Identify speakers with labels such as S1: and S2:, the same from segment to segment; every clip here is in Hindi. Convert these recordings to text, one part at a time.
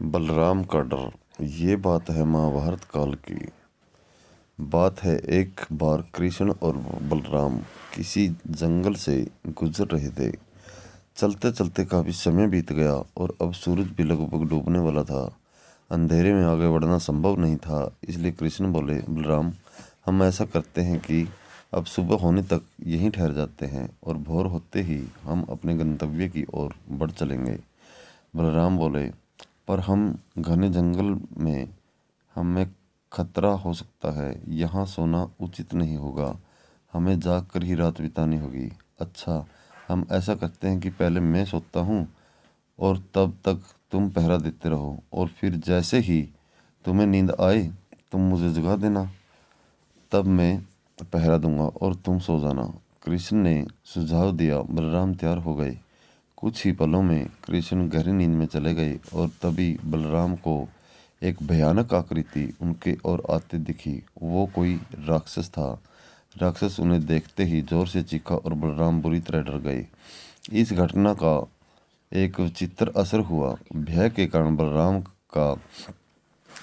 S1: बलराम का डर। ये बात है महाभारत काल की। बात है, एक बार कृष्ण और बलराम किसी जंगल से गुजर रहे थे। चलते चलते काफी समय बीत गया और अब सूरज भी लगभग डूबने वाला था। अंधेरे में आगे बढ़ना संभव नहीं था, इसलिए कृष्ण बोले, बलराम, हम ऐसा करते हैं कि अब सुबह होने तक यहीं ठहर जाते हैं और भोर होते ही हम अपने गंतव्य की ओर बढ़ चलेंगे। बलराम बोले, पर हम घने जंगल में हमें खतरा हो सकता है, यहाँ सोना उचित नहीं होगा, हमें जाग कर ही रात बितानी होगी। अच्छा, हम ऐसा करते हैं कि पहले मैं सोता हूँ और तब तक तुम पहरा देते रहो, और फिर जैसे ही तुम्हें नींद आए तुम मुझे जगा देना, तब मैं पहरा दूंगा और तुम सो जाना। कृष्ण ने सुझाव दिया। बलराम तैयार हो गए। कुछ ही पलों में कृष्ण गहरी नींद में चले गए और तभी बलराम को एक भयानक आकृति उनके ओर आते दिखी। वो कोई राक्षस था। राक्षस उन्हें देखते ही जोर से चीखा और बलराम बुरी तरह डर गए। इस घटना का एक विचित्र असर हुआ। भय के कारण बलराम का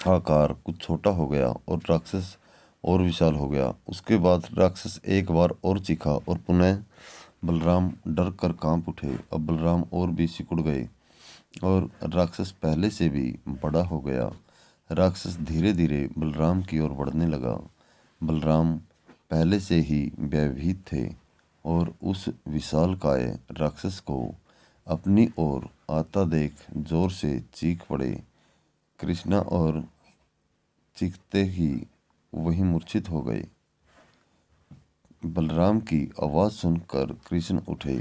S1: आकार कुछ छोटा हो गया और राक्षस और विशाल हो गया। उसके बाद राक्षस एक बार और चीखा और पुनः बलराम डर कर कांप उठे। अब बलराम और भी सिकुड़ गए और राक्षस पहले से भी बड़ा हो गया। राक्षस धीरे धीरे बलराम की ओर बढ़ने लगा। बलराम पहले से ही भयभीत थे और उस विशालकाय राक्षस को अपनी ओर आता देख जोर से चीख पड़े। कृष्णा और चीखते ही वहीं मूर्छित हो गए। बलराम की आवाज़ सुनकर कृष्ण उठे।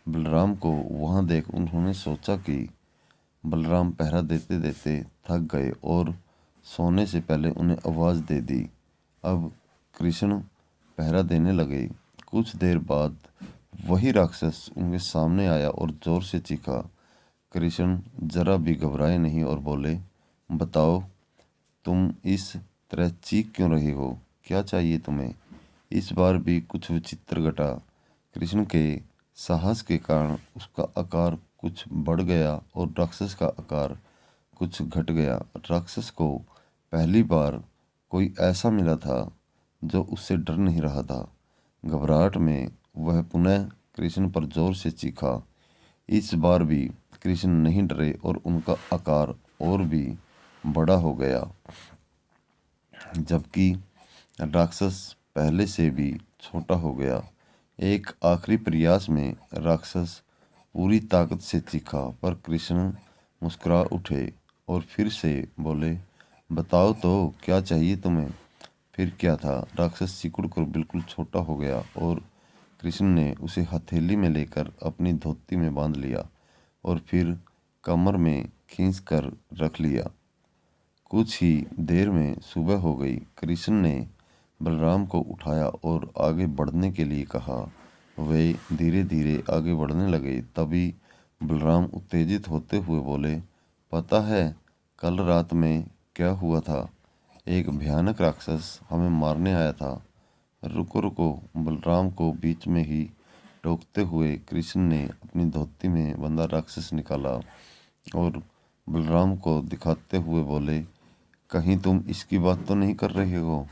S1: बलराम को वहां देख उन्होंने सोचा कि बलराम पहरा देते देते थक गए और सोने से पहले उन्हें आवाज़ दे दी। अब कृष्ण पहरा देने लगे। कुछ देर बाद वही राक्षस उनके सामने आया और जोर से चीखा। कृष्ण जरा भी घबराए नहीं और बोले, बताओ, तुम इस तरह चीख क्यों रहे हो? क्या चाहिए तुम्हें? इस बार भी कुछ विचित्र घटा। कृष्ण के साहस के कारण उसका आकार कुछ बढ़ गया और राक्षस का आकार कुछ घट गया। राक्षस को पहली बार कोई ऐसा मिला था जो उससे डर नहीं रहा था। घबराहट में वह पुनः कृष्ण पर जोर से चीखा। इस बार भी कृष्ण नहीं डरे और उनका आकार और भी बड़ा हो गया, जबकि राक्षस पहले से भी छोटा हो गया। एक आखिरी प्रयास में राक्षस पूरी ताकत से चीखा, पर कृष्ण मुस्कुरा उठे और फिर से बोले, बताओ तो, क्या चाहिए तुम्हें? फिर क्या था, राक्षस सिकुड़ कर बिल्कुल छोटा हो गया और कृष्ण ने उसे हथेली में लेकर अपनी धोती में बांध लिया और फिर कमर में खींच कर रख लिया। कुछ ही देर में सुबह हो गई। कृष्ण ने बलराम को उठाया और आगे बढ़ने के लिए कहा। वे धीरे धीरे आगे बढ़ने लगे। तभी बलराम उत्तेजित होते हुए बोले, पता है कल रात में क्या हुआ था? एक भयानक राक्षस हमें मारने आया था। रुको रुको, बलराम को बीच में ही टोकते हुए कृष्ण ने अपनी धोती में बंधा राक्षस निकाला और बलराम को दिखाते हुए बोले, कहीं तुम इसकी बात तो नहीं कर रहे हो?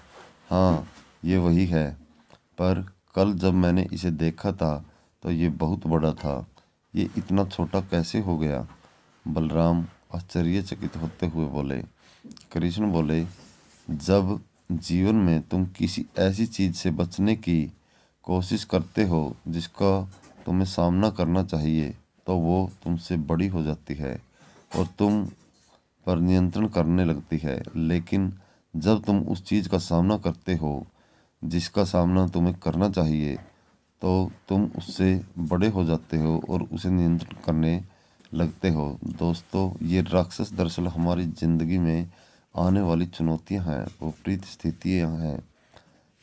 S1: हाँ, ये वही है, पर कल जब मैंने इसे देखा था तो ये बहुत बड़ा था। ये इतना छोटा कैसे हो गया? बलराम आश्चर्यचकित होते हुए बोले। कृष्ण बोले, जब जीवन में तुम किसी ऐसी चीज से बचने की कोशिश करते हो जिसका तुम्हें सामना करना चाहिए, तो वो तुमसे बड़ी हो जाती है और तुम पर नियंत्रण करने लगती है। लेकिन जब तुम उस चीज़ का सामना करते हो जिसका सामना तुम्हें करना चाहिए, तो तुम उससे बड़े हो जाते हो और उसे नियंत्रण करने लगते हो। दोस्तों, ये राक्षस दरअसल हमारी ज़िंदगी में आने वाली चुनौतियां हैं, विपरीत स्थितियां हैं।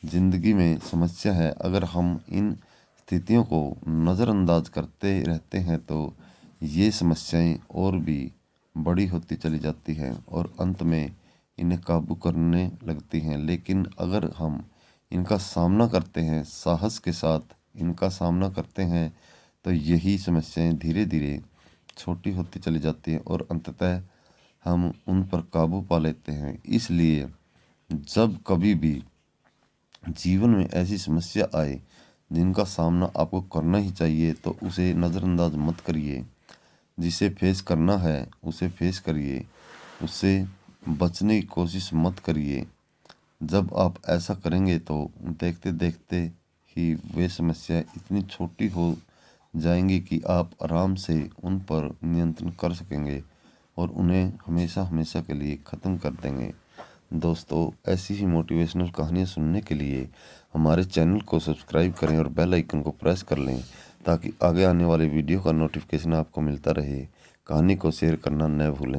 S1: ज़िंदगी में समस्या है, अगर हम इन स्थितियों को नज़रअंदाज करते रहते हैं तो ये समस्याएं और भी बड़ी होती चली जाती हैं और अंत में इन्हें काबू करने लगती हैं। लेकिन अगर हम इनका सामना करते हैं, साहस के साथ इनका सामना करते हैं, तो यही समस्याएं धीरे धीरे छोटी होती चली जाती हैं और अंततः हम उन पर काबू पा लेते हैं। इसलिए जब कभी भी जीवन में ऐसी समस्या आए जिनका सामना आपको करना ही चाहिए, तो उसे नज़रअंदाज मत करिए। जिसे फेस करना है उसे फेस करिए, उससे बचने की कोशिश मत करिए। जब आप ऐसा करेंगे तो देखते देखते ही वे समस्या इतनी छोटी हो जाएंगी कि आप आराम से उन पर नियंत्रण कर सकेंगे और उन्हें हमेशा हमेशा के लिए ख़त्म कर देंगे। दोस्तों, ऐसी ही मोटिवेशनल कहानियाँ सुनने के लिए हमारे चैनल को सब्सक्राइब करें और बेल आइकन को प्रेस कर लें, ताकि आगे आने वाले वीडियो का नोटिफिकेशन आपको मिलता रहे। कहानी को शेयर करना न भूलें।